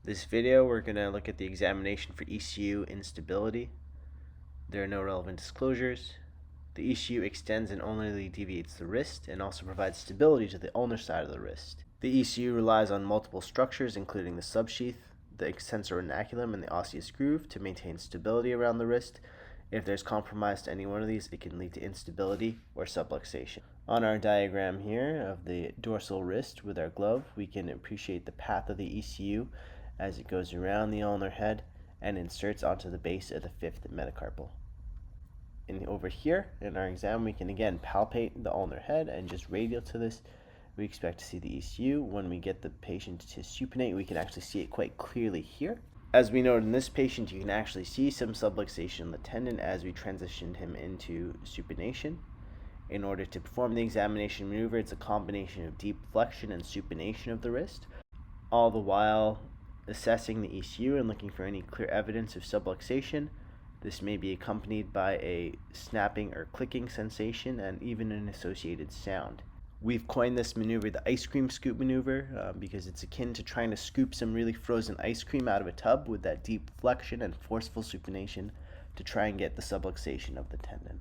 This video, we're going to look at the examination for ECU instability. There are no relevant disclosures. The ECU extends and ulnarly deviates the wrist and also provides stability to the ulnar side of the wrist. The ECU relies on multiple structures, including the subsheath, the extensor retinaculum, and the osseous groove to maintain stability around the wrist. If there's compromise to any one of these, it can lead to instability or subluxation. On our diagram here of the dorsal wrist with our glove, we can appreciate the path of the ECU as it goes around the ulnar head and inserts onto the base of the fifth metacarpal. And over here in our exam, we can again palpate the ulnar head, and just radial to this, we expect to see the ECU. When we get the patient to supinate, we can actually see it quite clearly here. As we noted in this patient, you can actually see some subluxation in the tendon as we transitioned him into supination. In order to perform the examination maneuver, it's a combination of deep flexion and supination of the wrist, all the while assessing the ECU and looking for any clear evidence of subluxation. This may be accompanied by a snapping or clicking sensation and even an associated sound. We've coined this maneuver the ice cream scoop maneuver because it's akin to trying to scoop some really frozen ice cream out of a tub with that deep flexion and forceful supination to try and get the subluxation of the tendon.